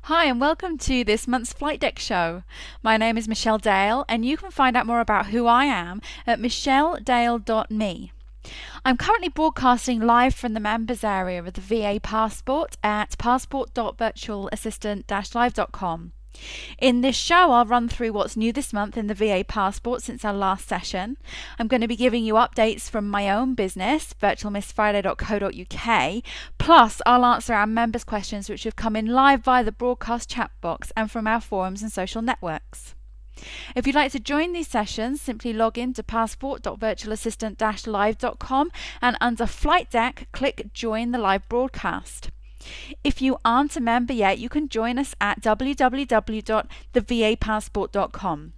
Hi, and welcome to this month's Flight Deck Show. My name is Michelle Dale, and you can find out more about who I am at michelledale.me. I'm currently broadcasting live from the members area of the VA Passport at passport.virtualassistant-live.com. In this show, I'll run through what's new this month in the VA Passport since our last session. I'm going to be giving you updates from my own business, virtualmissfriday.co.uk, plus I'll answer our members' questions which have come in live via the broadcast chat box and from our forums and social networks. If you'd like to join these sessions, simply log in to passport.virtualassistant-live.com and under Flight Deck, click Join the Live Broadcast. If you aren't a member yet, you can join us at www.thevapassport.com.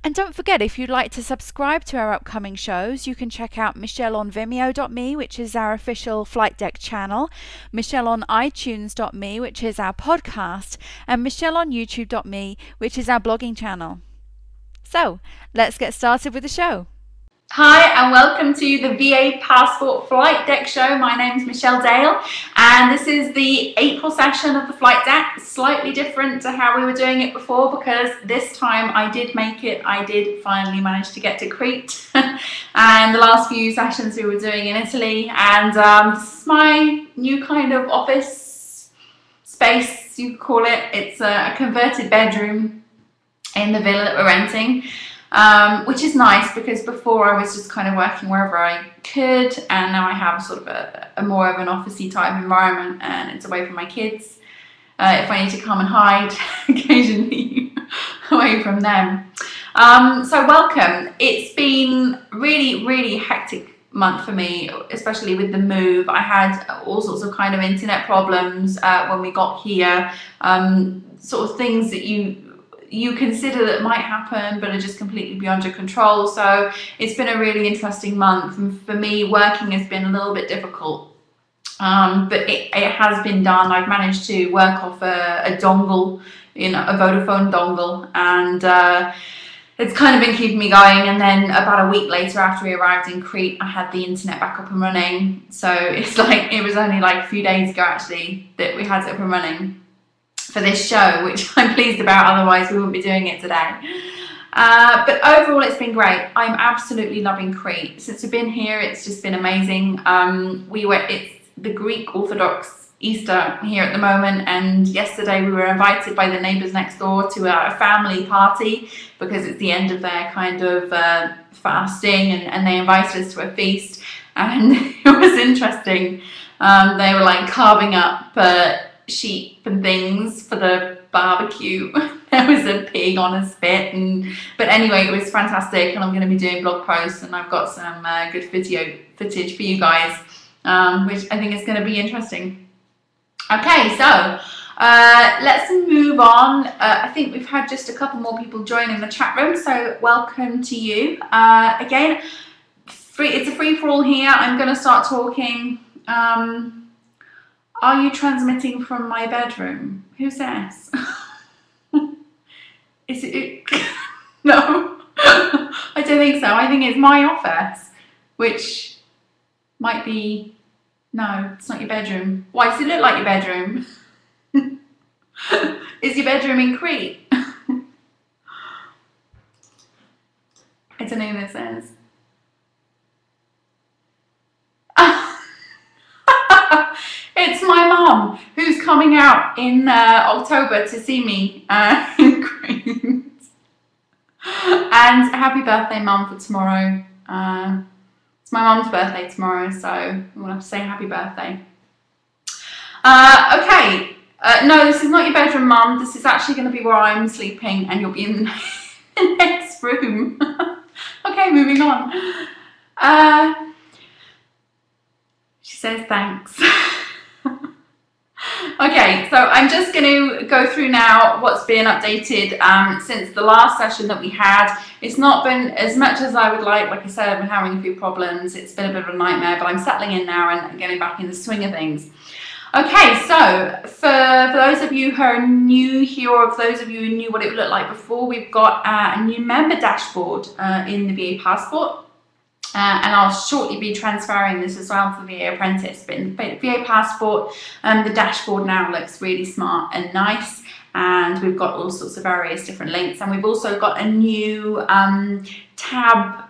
And don't forget, if you'd like to subscribe to our upcoming shows, you can check out michelleonvimeo.me, which is our official Flight Deck channel, michelleonitunes.me, which is our podcast, and michelleonyoutube.me, which is our blogging channel. So, let's get started with the show. Hi and welcome to the VA Passport Flight Deck Show. My name is Michelle Dale and this is the April session of the Flight Deck. Slightly different to how we were doing it before because this time I did make it. I did finally manage to get to Crete and the last few sessions we were doing in Italy, and this is my new kind of office space, you could call it. It's a converted bedroom in the villa that we're renting. Which is nice because before I was just kind of working wherever I could, and now I have sort of a more of an officey type environment, and it's away from my kids if I need to come and hide occasionally away from them. So welcome. It's been really hectic month for me, especially with the move. I had all sorts of kind of internet problems when we got here, sort of things that you consider that might happen but are just completely beyond your control. So it's been a really interesting month, and for me working has been a little bit difficult, but it has been done. I've managed to work off a dongle, a Vodafone dongle, and it's kind of been keeping me going. And then about a week later, after we arrived in Crete, I had the internet back up and running. So it's like it was only like a few days ago actually that we had it up and running for this show, which I'm pleased about, otherwise we wouldn't be doing it today. But overall it's been great. I'm absolutely loving Crete. Since we've been here it's just been amazing. It's the Greek Orthodox Easter here at the moment, and yesterday we were invited by the neighbours next door to a family party because it's the end of their kind of fasting, and they invited us to a feast, and it was interesting. They were like carving up sheep and things for the barbecue. There was a pig on a spit, but anyway it was fantastic, and I'm going to be doing blog posts, and I've got some good video footage for you guys, which I think is going to be interesting. Okay, so let's move on. I think we've had just a couple more people join in the chat room, so welcome to you. Again, it's a free-for-all here. I'm going to start talking. Are you transmitting from my bedroom? Who says? Is it? No, I don't think so. I think it's my office, which might be. No, it's not your bedroom. Why does it look like your bedroom? Is your bedroom in Crete? I don't know who this is. It's my mum who's coming out in October to see me in Crete. And happy birthday, mum, for tomorrow. It's my mum's birthday tomorrow, so I'm gonna have to say happy birthday. Okay, no, this is not your bedroom, mum. This is actually going to be where I'm sleeping, and you'll be in the next room. Okay, moving on. She says thanks. Okay, so I'm just going to go through now what's been updated since the last session that we had. It's not been as much as I would like. Like I said, I've been having a few problems. It's been a bit of a nightmare, but I'm settling in now and getting back in the swing of things. Okay, so for those of you who are new here, or for those of you who knew what it looked like before, we've got a new member dashboard in the VA Passport. And I'll shortly be transferring this as well to the VA Apprentice. But in VA Passport, the dashboard now looks really smart and nice. And we've got all sorts of various different links. And we've also got a new tab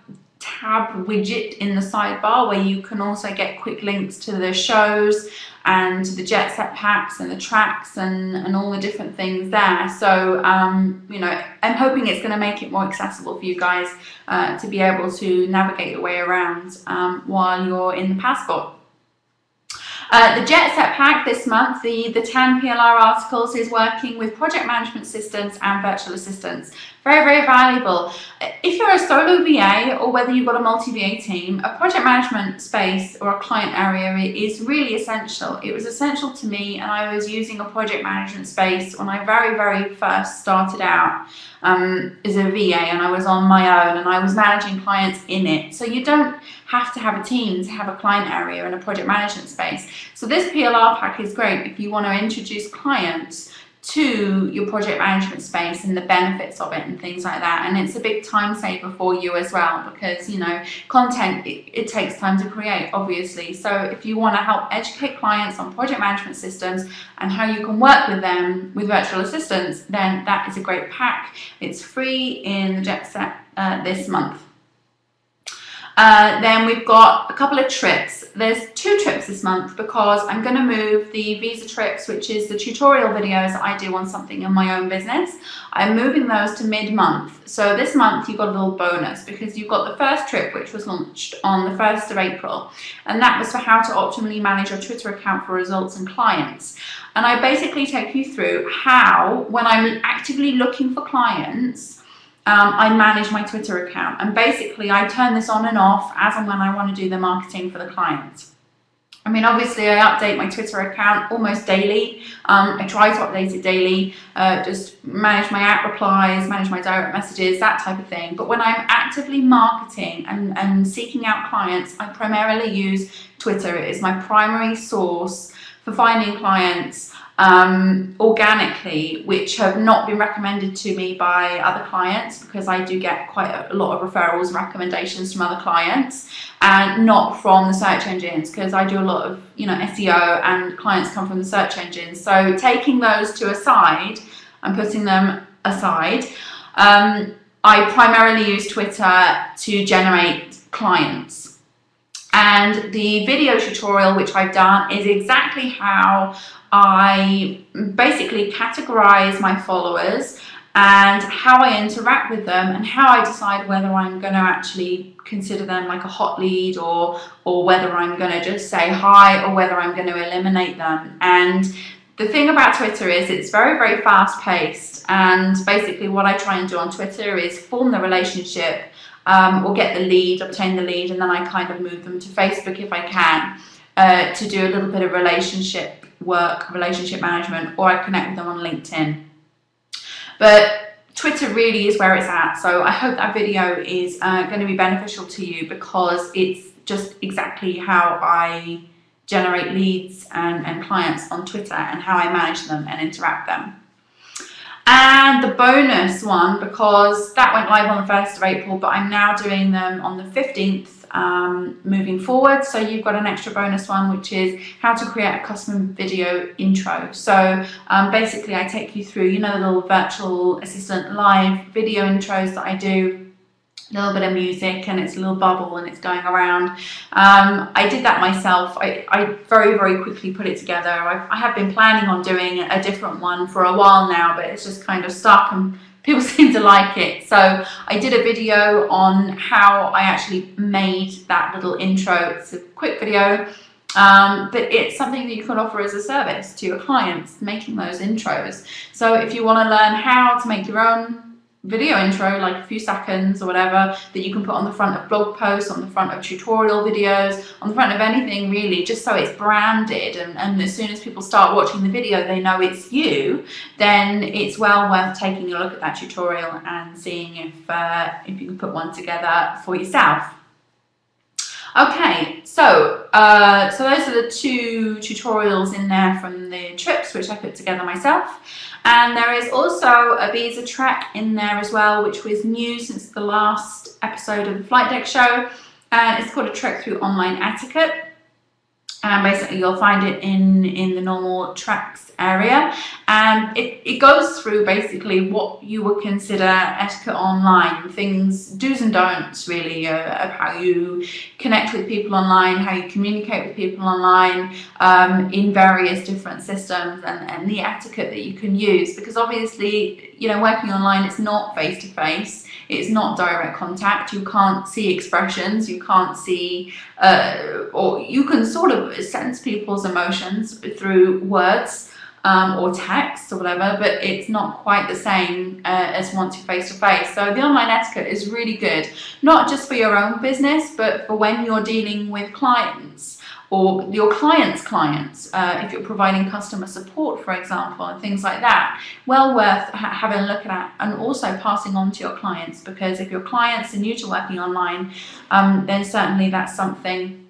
widget in the sidebar where you can also get quick links to the shows and to the jet set packs and the tracks and all the different things there. So you know, I'm hoping it's going to make it more accessible for you guys to be able to navigate your way around while you're in the Passport. The Jet Set Pack this month, the 10 PLR articles, is working with project management assistants and virtual assistants. Very, very valuable. If you're a solo VA or whether you've got a multi-VA team, a project management space or a client area is really essential. It was essential to me, and I was using a project management space when I very first started out as a VA, and I was on my own and I was managing clients in it. So you don't have to have a team to have a client area and a project management space. So this PLR pack is great if you want to introduce clients to your project management space and the benefits of it and things like that. And it's a big time saver for you as well, because, you know, content, it takes time to create, obviously. So if you want to help educate clients on project management systems and how you can work with them with virtual assistants, then that is a great pack. It's free in the Jet Set this month. Then we've got a couple of trips. There's 2 trips this month because I'm going to move the Visa trips, which is the tutorial videos that I do on something in my own business. I'm moving those to mid-month. So this month you've got a little bonus because you've got the first trip, which was launched on the 1st of April. And that was for how to optimally manage your Twitter account for results and clients. And I basically take you through how, when I'm actively looking for clients, I manage my Twitter account, and basically I turn this on and off as and when I want to do the marketing for the client. I mean, obviously I update my Twitter account almost daily. I try to update it daily, just manage my app replies, manage my direct messages, that type of thing. But when I'm actively marketing and seeking out clients, I primarily use Twitter. It is my primary source for finding clients organically, which have not been recommended to me by other clients, because I do get quite a lot of referrals and recommendations from other clients, and not from the search engines, because I do a lot of, you know, SEO and clients come from the search engines. So taking those to aside and putting them aside, I primarily use Twitter to generate clients. And the video tutorial which I've done is exactly how I basically categorize my followers and how I interact with them and how I decide whether I'm going to actually consider them like a hot lead or whether I'm going to just say hi or whether I'm going to eliminate them. And the thing about Twitter is it's very fast paced, and basically what I try and do on Twitter is form the relationship or get the lead, obtain the lead, and then I kind of move them to Facebook if I can to do a little bit of relationship work, relationship management, or I connect with them on LinkedIn. But Twitter really is where it's at, so I hope that video is going to be beneficial to you, because it's just exactly how I generate leads and clients on Twitter and how I manage them and interact them. And the bonus one, because that went live on the 1st of April, but I'm now doing them on the 15th moving forward. So you've got an extra bonus one, which is how to create a custom video intro. So basically I take you through, you know, the little virtual assistant live video intros that I do. A little bit of music and it's a little bubble and it's going around. I did that myself. I very quickly put it together. I have been planning on doing a different one for a while now, but it's just kind of stuck and people seem to like it. So I did a video on how I actually made that little intro. It's a quick video, but it's something that you can offer as a service to your clients, making those intros. So if you want to learn how to make your own video intro, like a few seconds or whatever, that you can put on the front of blog posts, on the front of tutorial videos, on the front of anything really, just so it's branded, and as soon as people start watching the video they know it's you, then it's well worth taking a look at that tutorial and seeing if you can put one together for yourself. Okay, so those are the 2 tutorials in there from the trips which I put together myself. And there is also a Visa track in there as well, which was new since the last episode of the Flight Deck show. and it's called A Trek Through Online Etiquette. And basically you'll find it in the normal tracks area, and it goes through basically what you would consider etiquette online, things, do's and don'ts really, of how you connect with people online, how you communicate with people online, in various different systems, and the etiquette that you can use, because obviously, you know, working online, it's not face to face. It's not direct contact. You can't see expressions. You can't see, or you can sort of sense people's emotions through words or text or whatever, but it's not quite the same as once you're face to face. So the online etiquette is really good, not just for your own business, but for when you're dealing with clients or your clients' clients, if you're providing customer support, for example, and things like that. Well worth having a look at, and also passing on to your clients, because if your clients are new to working online, then certainly that's something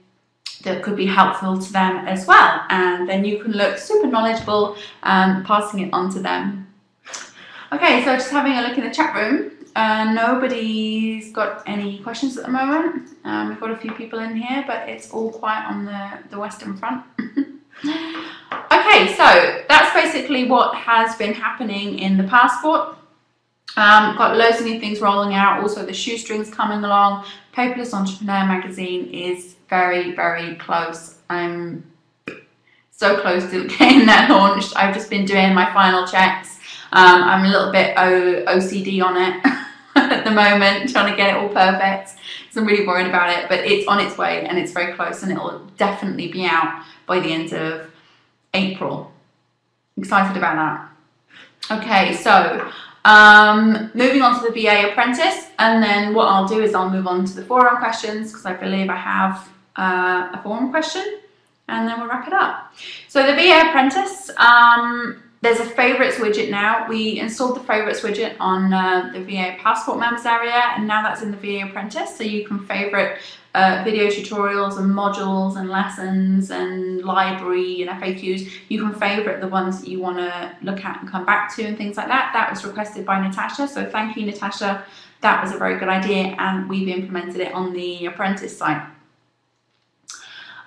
that could be helpful to them as well, and then you can look super knowledgeable passing it on to them. Okay, so just having a look in the chat room. Nobody's got any questions at the moment. We've got a few people in here, but it's all quiet on the Western Front. Okay, so that's basically what has been happening in the passport. Got loads of new things rolling out. Also, the shoestrings coming along. Paperless Entrepreneur magazine is very, very close. I'm so close to getting that launched. I've just been doing my final checks. I'm a little bit OCD on it at the moment, trying to get it all perfect. So I'm really worried about it, but it's on its way and it's very close, and it will definitely be out by the end of April. Excited about that. Okay, so moving on to the VA apprentice, and then what I'll do is I'll move on to the forum questions, because I believe I have a forum question, and then we'll wrap it up. So the VA apprentice, there's a favorites widget now. We installed the favorites widget on the VA passport members area, and now that's in the VA apprentice, so you can favorite video tutorials and modules and lessons and library and FAQs. You can favorite the ones that you want to look at and come back to and things like that. That was requested by Natasha, so thank you, Natasha. That was a very good idea, and we've implemented it on the apprentice site.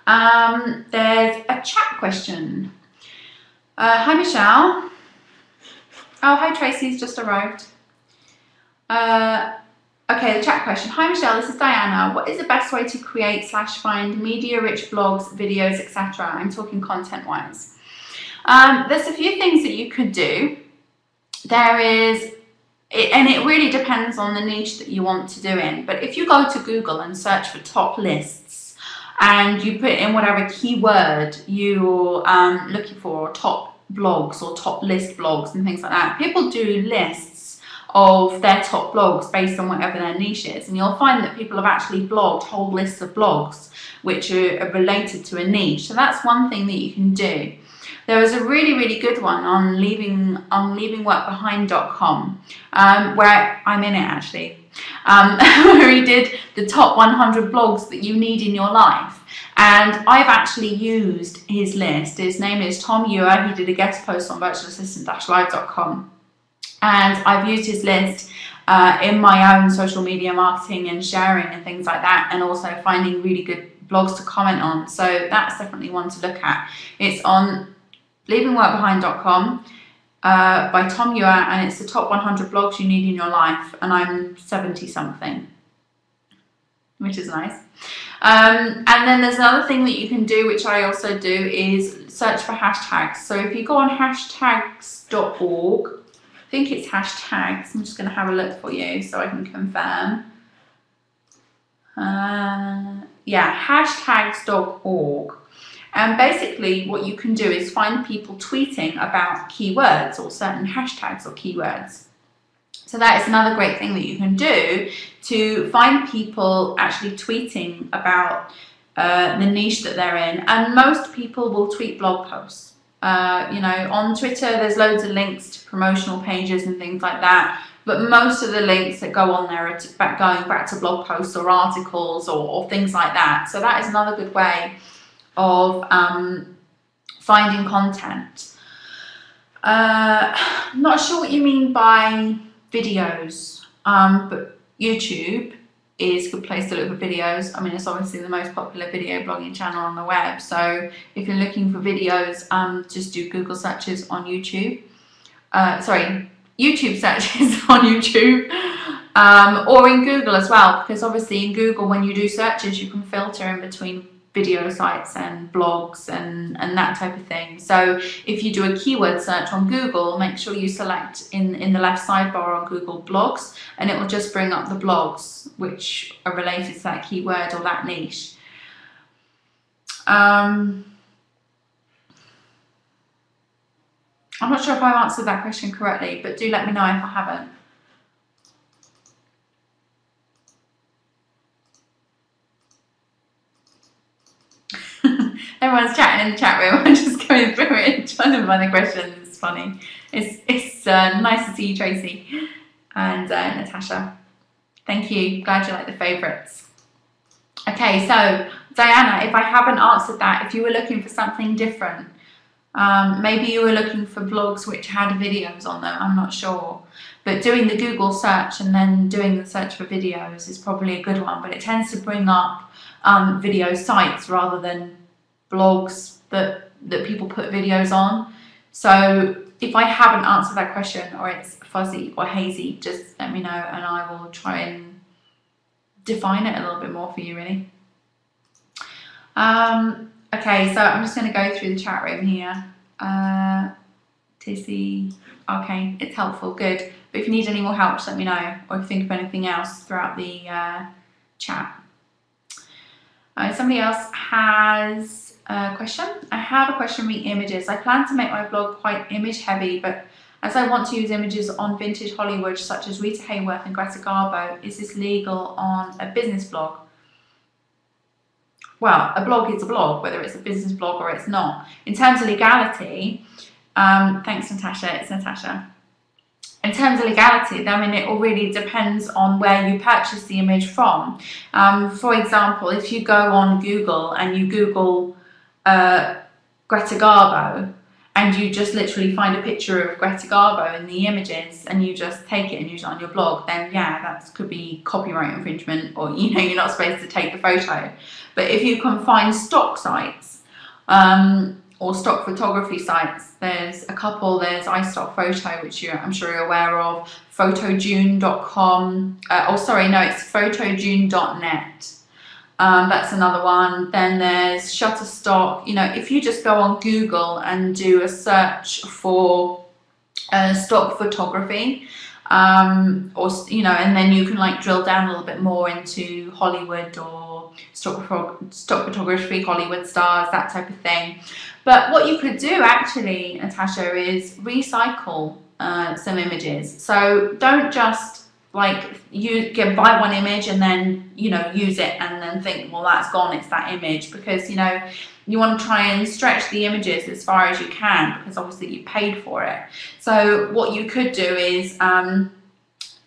There's a chat question. Hi Michelle. Oh, hi, Tracy's just arrived. Okay, the chat question. Hi Michelle, this is Diana. What is the best way to create / find media-rich blogs, videos, etc.? I'm talking content-wise. There's a few things that you could do. There is, and it really depends on the niche that you want to do in, but if you go to Google and search for top lists, and you put in whatever keyword you're looking for, top blogs or top list blogs and things like that, people do lists of their top blogs based on whatever their niche is, and you'll find that people have actually blogged whole lists of blogs which are related to a niche. So that's one thing that you can do. There was a really, really good one on leavingworkbehind.com, where I'm in it actually, where he did the top 100 blogs that you need in your life. And I've actually used his list. His name is Tom Ewer. He did a guest post on virtualassistant-live.com. And I've used his list in my own social media marketing and sharing and things like that, and also finding really good blogs to comment on. So that's definitely one to look at. It's on leavingworkbehind.com by Tom Ewer, and it's the top 100 blogs you need in your life. And I'm 70 something, which is nice. And then there's another thing that you can do, which I also do, is search for hashtags. So if you go on hashtags.org, I think it's hashtags. I'm just going to have a look for you so I can confirm. Yeah, hashtags.org. And basically what you can do is find people tweeting about keywords or certain hashtags or keywords. So that is another great thing that you can do to find people actually tweeting about the niche that they're in. And most people will tweet blog posts. You know, on Twitter, there's loads of links to promotional pages and things like that. But most of the links that go on there are going back to blog posts or articles or things like that. So that is another good way of finding content. Not sure what you mean by videos, but YouTube is a good place to look for videos. I mean, it's obviously the most popular video blogging channel on the web. So if you're looking for videos, just do Google searches on YouTube. YouTube searches on YouTube, or in Google as well, because obviously in Google, when you do searches, you can filter in between video sites and blogs and that type of thing. So if you do a keyword search on Google, make sure you select in the left sidebar on Google blogs, and it will just bring up the blogs which are related to that keyword or that niche. I'm not sure if I've answered that question correctly, but do let me know if I haven't. Everyone's chatting in the chat room. I'm just going through it and trying to find the questions. It's funny. It's nice to see you, Tracy and Natasha. Thank you. Glad you like the favourites. Okay, so Diana, if I haven't answered that, if you were looking for something different, maybe you were looking for blogs which had videos on them, I'm not sure. But doing the Google search and then doing the search for videos is probably a good one, but it tends to bring up video sites rather than blogs that people put videos on. So if I haven't answered that question, or it's fuzzy or hazy, just let me know and I will try and define it a little bit more for you, really. Okay, so I'm just going to go through the chat room here. Tissy, okay, it's helpful, good. But if you need any more help, just let me know, or if you think of anything else throughout the chat. Somebody else has a question. I have a question re images. I plan to make my blog quite image heavy, but as I want to use images on vintage Hollywood such as Rita Hayworth and Greta Garbo, is this legal on a business blog? Well, a blog is a blog, whether it's a business blog or it's not. In terms of legality, thanks Natasha, it's Natasha. In terms of legality, I mean, it all really depends on where you purchase the image from. For example, if you go on Google and you Google Greta Garbo, and you just literally find a picture of Greta Garbo in the images and you just take it and use it on your blog, then yeah, that could be copyright infringement, or you know, you're not supposed to take the photo. But if you can find stock sites or stock photography sites, there's a couple. There's iStockPhoto, which I'm sure you're aware of, photojune.com, oh sorry, no, it's photojune.net. That's another one. Then there's Shutterstock. You know, if you just go on Google and do a search for stock photography, or you know, and then you can like drill down a little bit more into Hollywood or stock photography, Hollywood stars, that type of thing. But what you could do actually, Natasha, is recycle some images. So don't just like buy one image and then, you know, use it and then think, well, that's gone, it's that image, because, you know, you want to try and stretch the images as far as you can, because obviously you paid for it. So what you could do is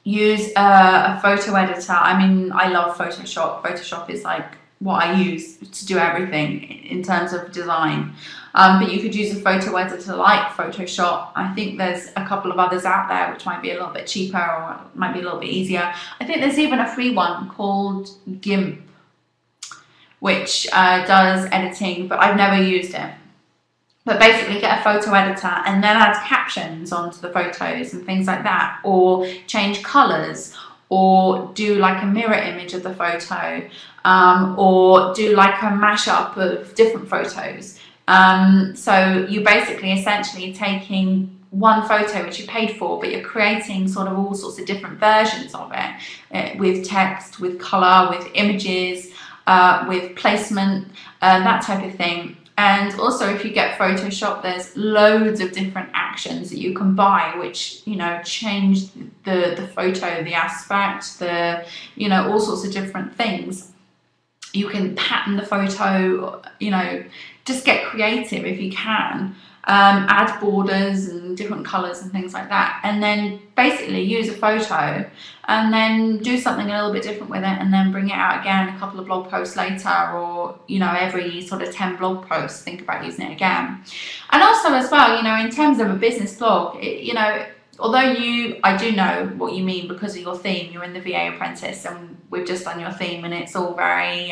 use a photo editor. I mean, I love Photoshop. Photoshop is like what I use to do everything in terms of design. But you could use a photo editor like Photoshop. I think there's a couple of others out there which might be a little bit cheaper or might be a little bit easier. I think there's even a free one called GIMP, which does editing, but I've never used it. But basically get a photo editor and then add captions onto the photos and things like that, or change colours, or do like a mirror image of the photo, or do like a mashup of different photos. So you're basically essentially taking one photo which you paid for, but you're creating sort of all sorts of different versions of it, with text, with colour, with images, with placement, that type of thing. And also, if you get Photoshop, there's loads of different actions that you can buy, which, you know, change the photo, the aspect, you know, all sorts of different things. You can pattern the photo, you know, just get creative if you can. Add borders and different colours and things like that, and then basically use a photo and then do something a little bit different with it, and then bring it out again a couple of blog posts later, or, you know, every sort of 10 blog posts think about using it again. And also as well, you know, in terms of a business blog, you know, although I do know what you mean because of your theme. You're in the VA Apprentice, and we've just done your theme, and it's all very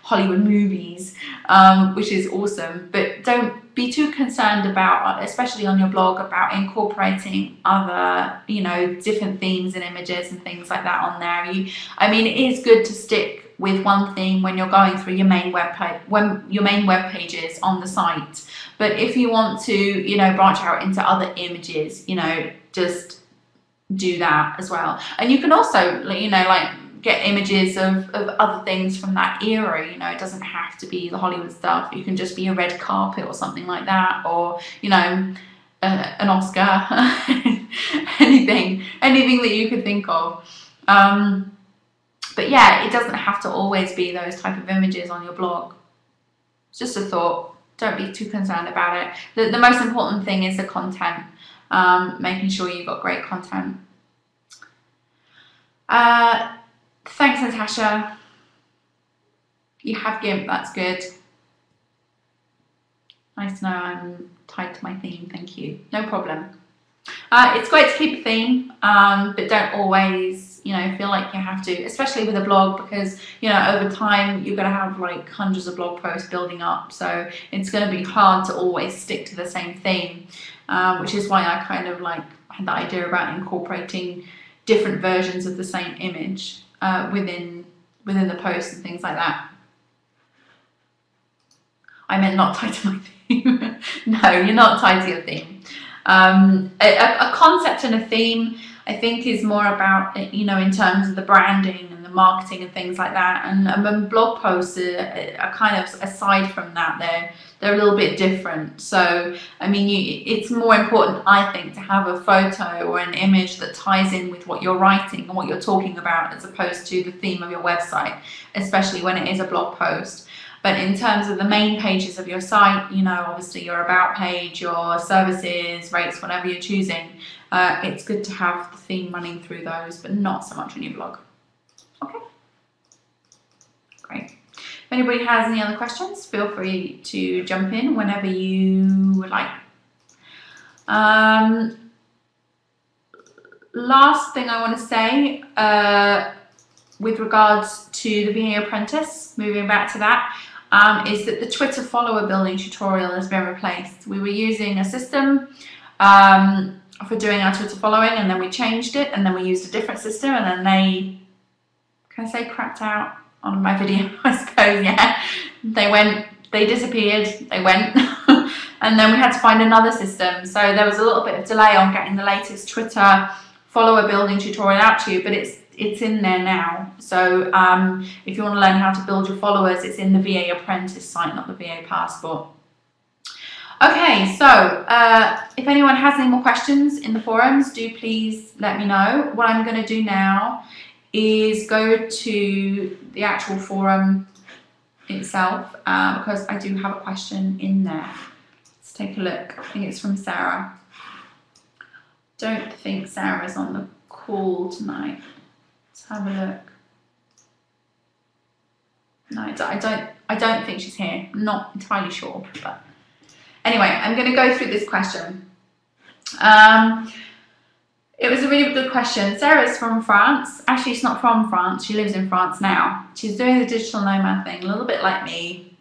Hollywood movies, which is awesome. But don't be too concerned about, especially on your blog, about incorporating other, you know, different themes and images and things like that on there. I mean, it is good to stick with one theme when you're going through your main web pages on the site. But if you want to, you know, branch out into other images, you know, just do that as well. And you can also, you know, like get images of other things from that era. You know, it doesn't have to be the Hollywood stuff. You can just be a red carpet or something like that, or, you know, an Oscar, anything that you could think of. But yeah, it doesn't have to always be those type of images on your blog. It's just a thought. Don't be too concerned about it. The most important thing is the content, making sure you've got great content. Thanks, Natasha. You have GIMP, that's good. Nice to know I'm tied to my theme, thank you. No problem. It's great to keep a theme, but don't always, you know, feel like you have to, especially with a blog, because, you know, over time you're going to have like hundreds of blog posts building up, so it's going to be hard to always stick to the same theme, which is why I kind of like had the idea about incorporating different versions of the same image within the post and things like that. I meant not tied to my theme. No, you're not tied to your theme. A concept and a theme, I think, is more about, you know, in terms of the branding and the marketing and things like that. And blog posts are kind of aside from that. They're a little bit different. So, I mean, it's more important, I think, to have a photo or an image that ties in with what you're writing and what you're talking about, as opposed to the theme of your website, especially when it is a blog post. But in terms of the main pages of your site, you know, obviously your about page, your services, rates, whatever you're choosing, it's good to have the theme running through those, but not so much on your blog. Okay, great. If anybody has any other questions, feel free to jump in whenever you would like. Last thing I want to say, with regards to the VA Apprentice, moving back to that, is that the Twitter follower building tutorial has been replaced. We were using a system for doing our Twitter following, and then we changed it, and then we used a different system, and then they, can I say, crapped out on my video, I suppose, yeah. They disappeared, they went, and then we had to find another system. So there was a little bit of delay on getting the latest Twitter follower building tutorial out to you, but it's in there now. So if you want to learn how to build your followers, it's in the VA Apprentice site, not the VA Passport. Okay, so if anyone has any more questions in the forums, do please let me know. What I'm going to do now is go to the actual forum itself, because I do have a question in there. Let's take a look. I think it's from Sarah. Don't think Sarah's on the call tonight. Let's have a look. No, I don't think she's here. I'm not entirely sure, but anyway, I'm going to go through this question. It was a really good question. Sarah's from France. Actually, she's not from France. She lives in France now. She's doing the digital nomad thing, a little bit like me.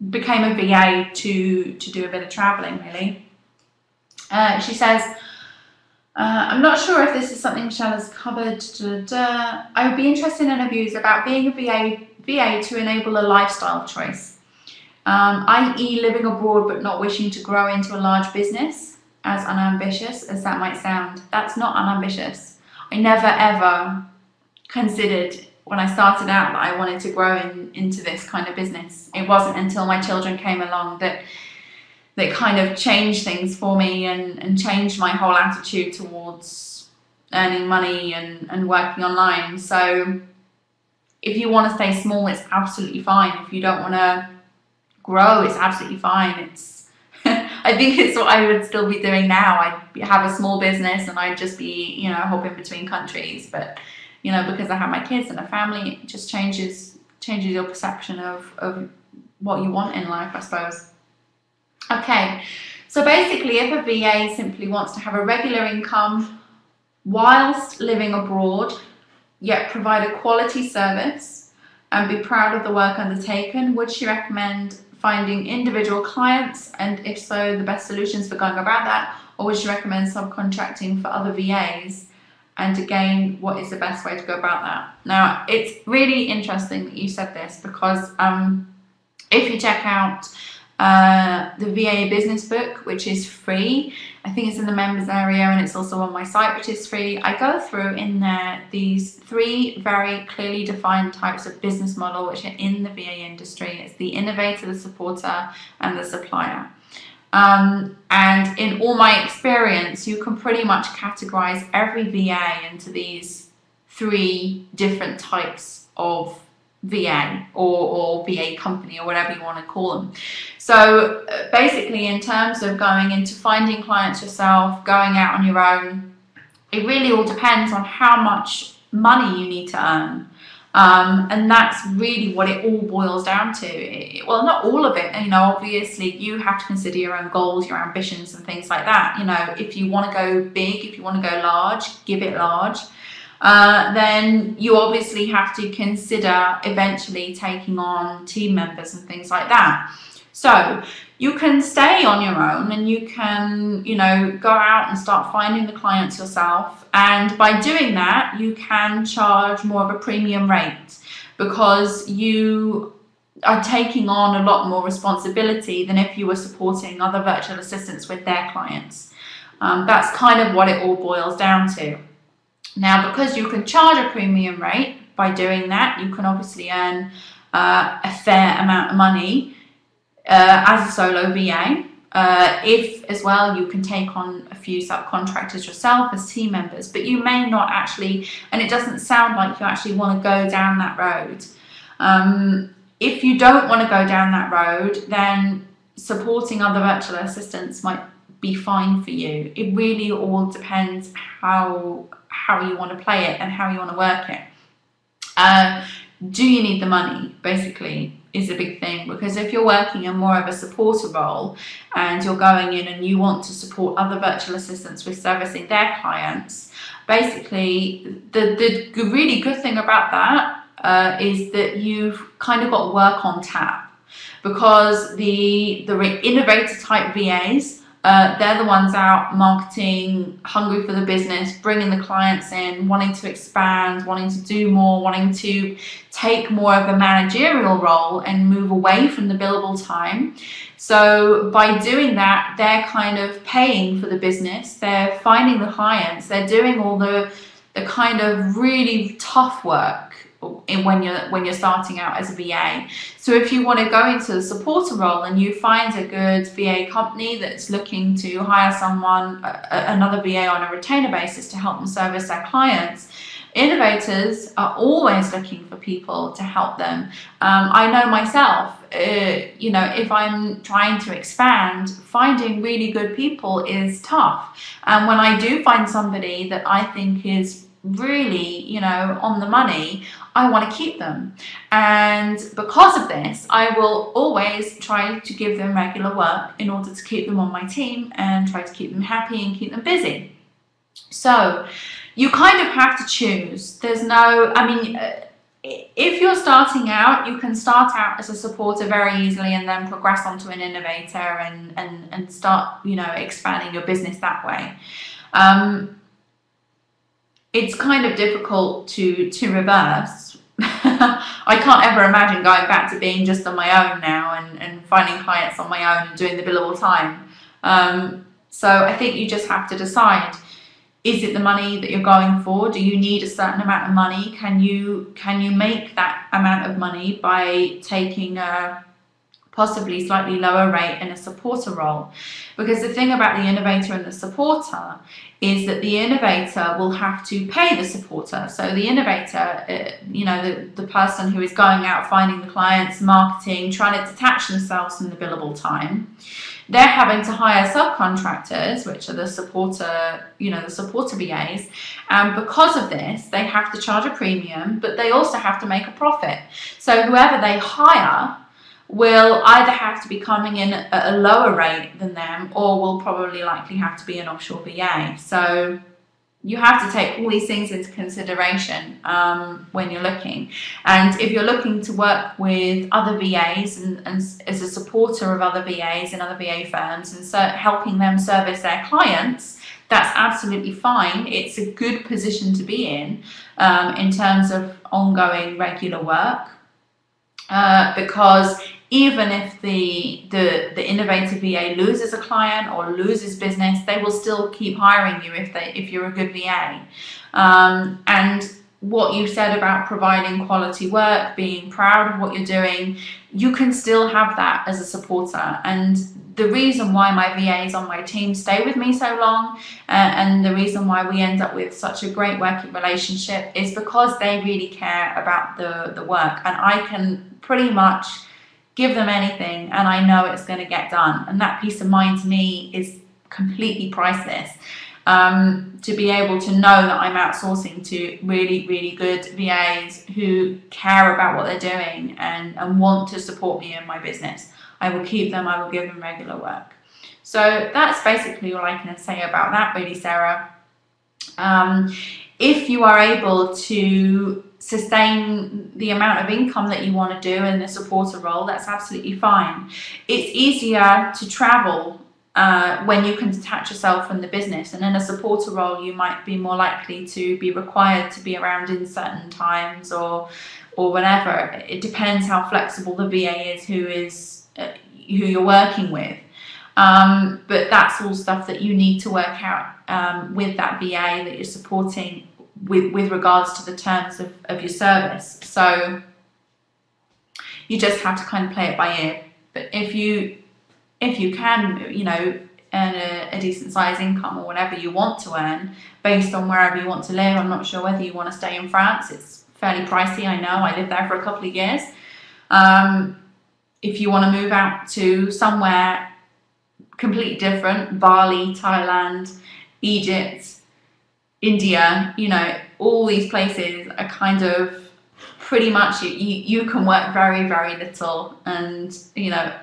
Became a VA to do a bit of traveling, really. She says, I'm not sure if this is something Michelle has covered. I would be interested in her views about being a VA to enable a lifestyle choice, i.e. living abroad but not wishing to grow into a large business. As unambitious as that might sound, that's not unambitious. I never ever considered when I started out that I wanted to grow into this kind of business. It wasn't until my children came along that kind of changed things for me and changed my whole attitude towards earning money and working online. So if you want to stay small, it's absolutely fine. If you don't want to grow, it's absolutely fine. It's I think it's what I would still be doing now. I'd have a small business and I'd just be, you know, hopping between countries. But, you know, because I have my kids and a family, it just changes your perception of what you want in life, I suppose. Okay, So basically, if a VA simply wants to have a regular income whilst living abroad, yet provide a quality service and be proud of the work undertaken, would she recommend finding individual clients, and if so, the best solutions for going about that, or would she recommend subcontracting for other VAs? And again, what is the best way to go about that? Now, it's really interesting that you said this, because if you check out the VA business book, which is free, I think it's in the members area, and it's also on my site, which is free. I go through in there these 3 very clearly defined types of business model which are in the VA industry. It's the innovator, the supporter, and the supplier. And in all my experience, you can pretty much categorize every VA into these 3 different types of VA or VA company, or whatever you want to call them. So basically, in terms of going into finding clients yourself, going out on your own, it really all depends on how much money you need to earn. And that's really what it all boils down to. Well, not all of it, you know, obviously you have to consider your own goals, your ambitions and things like that. You know, if you want to go big, if you want to go large, give it large. Then you obviously have to consider eventually taking on team members and things like that. So you can stay on your own, and you can, you know, go out and start finding the clients yourself. And by doing that, you can charge more of a premium rate, because you are taking on a lot more responsibility than if you were supporting other virtual assistants with their clients. That's kind of what it all boils down to. Now, because you can charge a premium rate, by doing that, you can obviously earn a fair amount of money as a solo VA. If as well you can take on a few subcontractors yourself as team members, but you may not actually, and it doesn't sound like you actually want to go down that road. If you don't want to go down that road, then supporting other virtual assistants might be fine for you. It really all depends how you want to play it and how you want to work it. Do you need the money, basically, is a big thing, because if you're working in more of a supporter role and you're going in and you want to support other virtual assistants with servicing their clients, basically the really good thing about that is that you've kind of got work on tap, because the innovator type VAs, they're the ones out marketing, hungry for the business, bringing the clients in, wanting to expand, wanting to do more, wanting to take more of a managerial role and move away from the billable time. So by doing that, they're kind of paying for the business, they're finding the clients, they're doing all the kind of really tough work when you're starting out as a VA. So if you want to go into the supporter role and you find a good VA company that's looking to hire someone, another VA on a retainer basis to help them service their clients, innovators are always looking for people to help them. I know myself, you know, if I'm trying to expand, finding really good people is tough. And when I do find somebody that I think is really, you know, on the money, I want to keep them. And because of this, I will always try to give them regular work in order to keep them on my team and try to keep them happy and keep them busy. So you kind of have to choose. There's no, I mean, if you're starting out, you can start out as a supporter very easily and then progress onto an innovator and start, you know, expanding your business that way. It's kind of difficult to reverse. I can't ever imagine going back to being just on my own now and finding clients on my own and doing the billable time. So I think you just have to decide, is it the money that you're going for? Do you need a certain amount of money? Can you make that amount of money by taking a possibly slightly lower rate in a supporter role? Because the thing about the innovator and the supporter is that the innovator will have to pay the supporter. So the innovator, you know, the person who is going out finding the clients, marketing, trying to detach themselves from the billable time, they're having to hire subcontractors, which are the supporter, you know, the supporter VAs. And because of this, they have to charge a premium, but they also have to make a profit. So whoever they hire will either have to be coming in at a lower rate than them, or will probably likely have to be an offshore VA. So you have to take all these things into consideration when you're looking. And if you're looking to work with other VAs and as a supporter of other VAs and other VA firms and so helping them service their clients, that's absolutely fine. It's a good position to be in terms of ongoing regular work, because even if the innovative VA loses a client or loses business, they will still keep hiring you if you're a good VA. And what you said about providing quality work, being proud of what you're doing, you can still have that as a supporter. And the reason why my VAs on my team stay with me so long, and the reason why we end up with such a great working relationship, is because they really care about the work, and I can pretty much give them anything and I know it's going to get done. And that peace of mind to me is completely priceless. To be able to know that I'm outsourcing to really, really good VAs who care about what they're doing and want to support me in my business. I will keep them, I will give them regular work. So that's basically all I can say about that, really, Sarah. If you are able to sustain the amount of income that you want to do in the supporter role, that's absolutely fine. It's easier to travel when you can detach yourself from the business, and in a supporter role you might be more likely to be required to be around in certain times or whatever. It depends how flexible the VA is who you're working with. But that's all stuff that you need to work out with that VA that you're supporting with regards to the terms of your service. So you just have to kind of play it by ear. But if you can, you know, earn a decent size income or whatever you want to earn based on wherever you want to live. I'm not sure whether you want to stay in France. It's fairly pricey, I know. I lived there for a couple of years. If you want to move out to somewhere completely different, Bali, Thailand, Egypt, India, you know, all these places are kind of pretty much, you can work very, very little and, you know,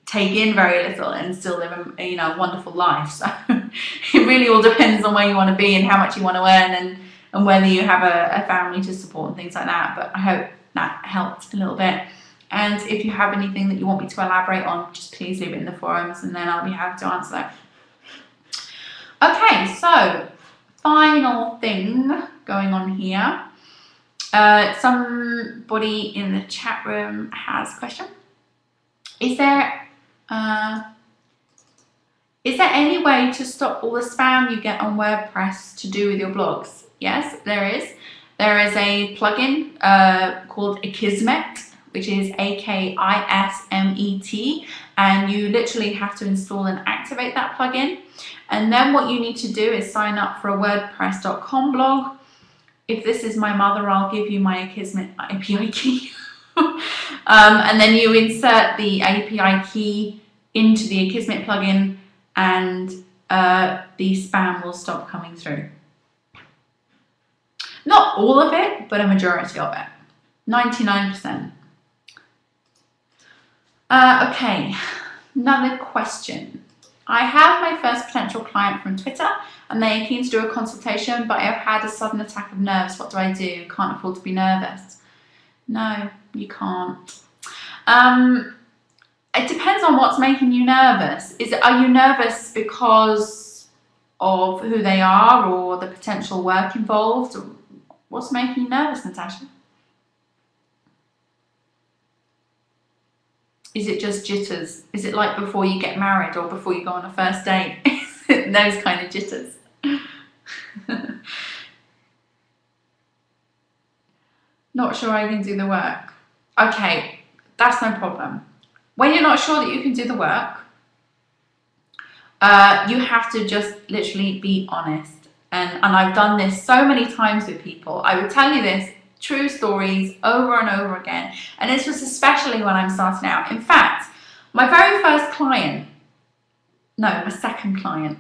take in very little and still live a, you know, wonderful life. So it really all depends on where you want to be and how much you want to earn and whether you have a family to support and things like that. But I hope that helped a little bit. And if you have anything that you want me to elaborate on, just please leave it in the forums and then I'll be happy to answer that. Okay, so final thing going on here. Somebody in the chat room has a question. Is there any way to stop all the spam you get on WordPress to do with your blogs? Yes, there is. There is a plugin called Akismet, which is A-K-I-S-M-E-T, and you literally have to install and activate that plugin. And then what you need to do is sign up for a WordPress.com blog. If this is my mother, I'll give you my Akismet API key. And then you insert the API key into the Akismet plugin and the spam will stop coming through. Not all of it, but a majority of it. 99%. Okay, another question. I have my first potential client from Twitter and they are keen to do a consultation, but I have had a sudden attack of nerves. What do I do? Can't afford to be nervous. No, you can't. It depends on what's making you nervous. Are you nervous because of who they are or the potential work involved? What's making you nervous, Natasha? Is it just jitters? Is it like before you get married or before you go on a first date? Those kind of jitters. Not sure I can do the work. Okay, that's no problem. When you're not sure that you can do the work, you have to just literally be honest. And I've done this so many times with people. I would tell you this, true stories over and over again. And this was especially when I'm starting out. In fact, my very first client, no, my second client,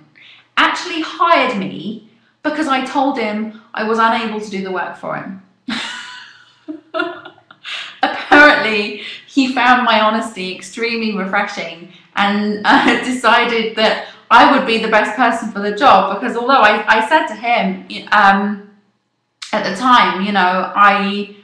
actually hired me because I told him I was unable to do the work for him. Apparently, he found my honesty extremely refreshing and decided that I would be the best person for the job, because although I said to him at the time, you know, I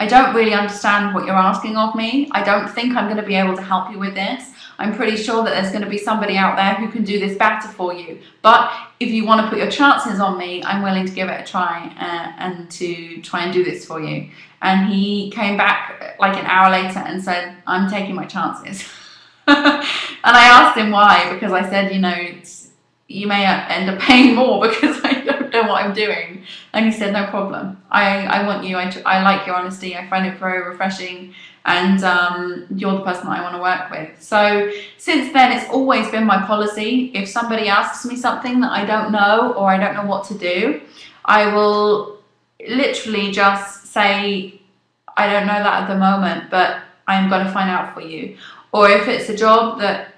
don't really understand what you're asking of me. I don't think I'm going to be able to help you with this. I'm pretty sure that there's going to be somebody out there who can do this better for you. But if you want to put your chances on me, I'm willing to give it a try and to try and do this for you. And he came back like an hour later and said, I'm taking my chances. And I asked him why, because I said, you know, you may end up paying more because I don't know what I'm doing. And he said, no problem. I want you. I like your honesty. I find it very refreshing. And you're the person that I want to work with. So since then, it's always been my policy. If somebody asks me something that I don't know or I don't know what to do, I will literally just say, I don't know that at the moment, but I'm going to find out for you. Or if it's a job that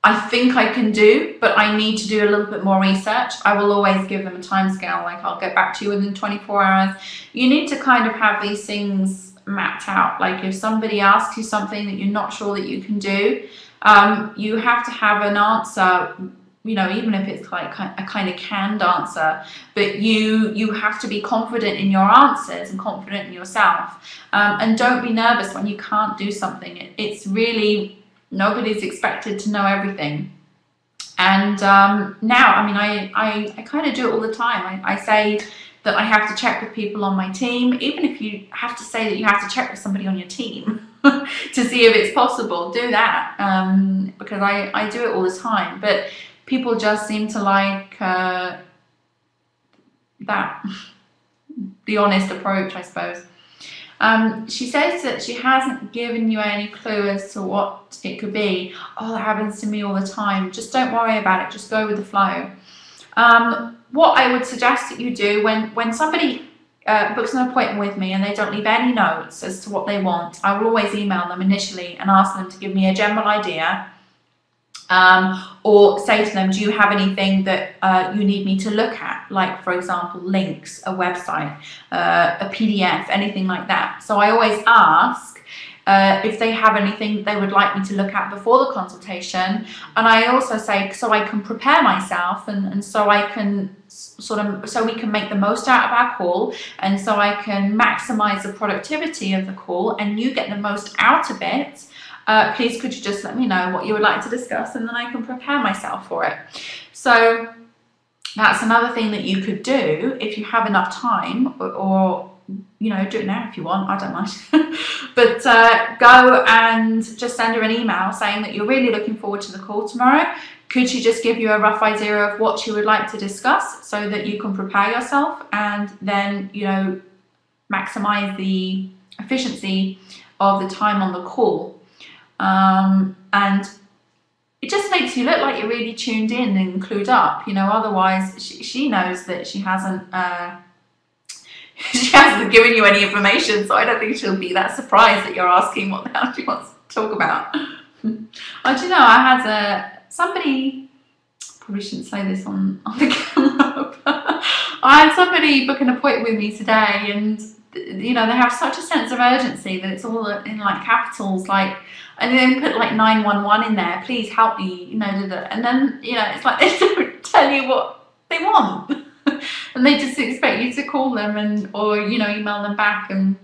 I think I can do, but I need to do a little bit more research, I will always give them a time scale. Like, I'll get back to you within 24 hours. You need to kind of have these things mapped out. Like, if somebody asks you something that you're not sure that you can do, you have to have an answer, you know, even if it's like a kind of canned answer, but you have to be confident in your answers and confident in yourself. And don't be nervous when you can't do something. It's really, nobody's expected to know everything. And now, I mean, I kind of do it all the time. I say that I have to check with people on my team, even if you have to say that you have to check with somebody on your team to see if it's possible, do that, because I do it all the time. But people just seem to like the honest approach, I suppose. She says that she hasn't given you any clue as to what it could be. Oh, that happens to me all the time. Just don't worry about it. Just go with the flow. What I would suggest that you do when somebody books an appointment with me and they don't leave any notes as to what they want, I will always email them initially and ask them to give me a general idea. Or say to them, do you have anything that you need me to look at? Like, for example, links, a website, a PDF, anything like that. So I always ask if they have anything they would like me to look at before the consultation. And I also say, so I can prepare myself and so I can so we can make the most out of our call, and so I can maximize the productivity of the call and you get the most out of it. Please could you just let me know what you would like to discuss, and then I can prepare myself for it. So that's another thing that you could do if you have enough time, or you know, do it now if you want, I don't mind. But go and just send her an email saying that you're really looking forward to the call tomorrow. Could she just give you a rough idea of what she would like to discuss so that you can prepare yourself and then, you know, maximize the efficiency of the time on the call. And it just makes you look like you're really tuned in and clued up, you know. Otherwise she knows that she hasn't given you any information, so I don't think she'll be that surprised that you're asking what the hell she wants to talk about. Oh, do you know, I had somebody, probably shouldn't say this on the camera, but I had somebody book an appointment with me today, and you know, they have such a sense of urgency that it's all in like capitals, like, and then put like 911 in there, please help me, you know, and then, you know, it's like they don't tell you what they want. And they just expect you to call them and, or, you know, email them back. And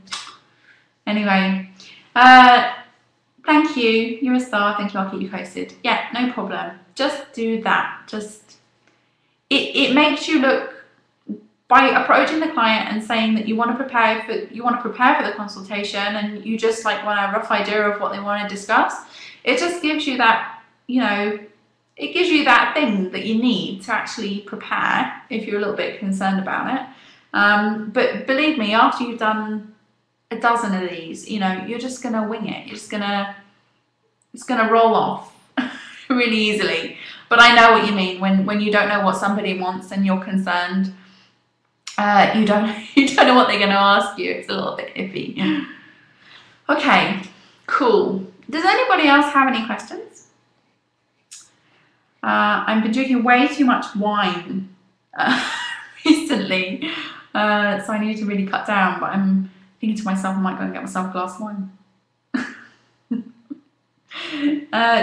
anyway, thank you. You're a star. Thank you. I'll keep you posted. Yeah, no problem. Just do that. Just, it makes you look, by approaching the client and saying that you want to prepare for the consultation, and you just like want a rough idea of what they want to discuss, it just gives you that, you know, it gives you that thing that you need to actually prepare if you're a little bit concerned about it. But believe me, after you've done a dozen of these, you know, you're just gonna wing it. It's gonna roll off really easily. But I know what you mean when you don't know what somebody wants and you're concerned. You don't know what they're going to ask you. It's a little bit iffy. Okay, cool. Does anybody else have any questions? I've been drinking way too much wine recently, so I need to really cut down. But I'm thinking to myself, I might go and get myself a glass of wine.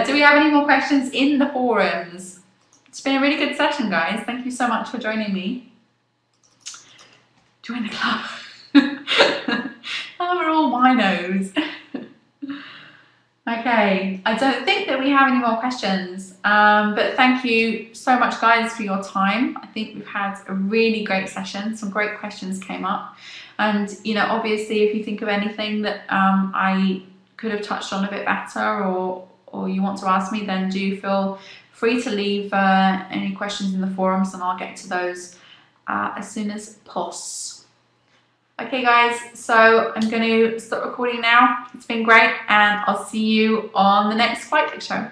Do we have any more questions in the forums? It's been a really good session, guys. Thank you so much for joining me. Join the club. Oh, we're all winos. Okay, I don't think that we have any more questions, but thank you so much, guys, for your time. I think we've had a really great session. Some great questions came up, and you know, obviously, if you think of anything that I could have touched on a bit better, or you want to ask me, then do feel free to leave any questions in the forums, and I'll get to those as soon as possible. Okay guys, so I'm going to stop recording now. It's been great, and I'll see you on the next Flight Trick show.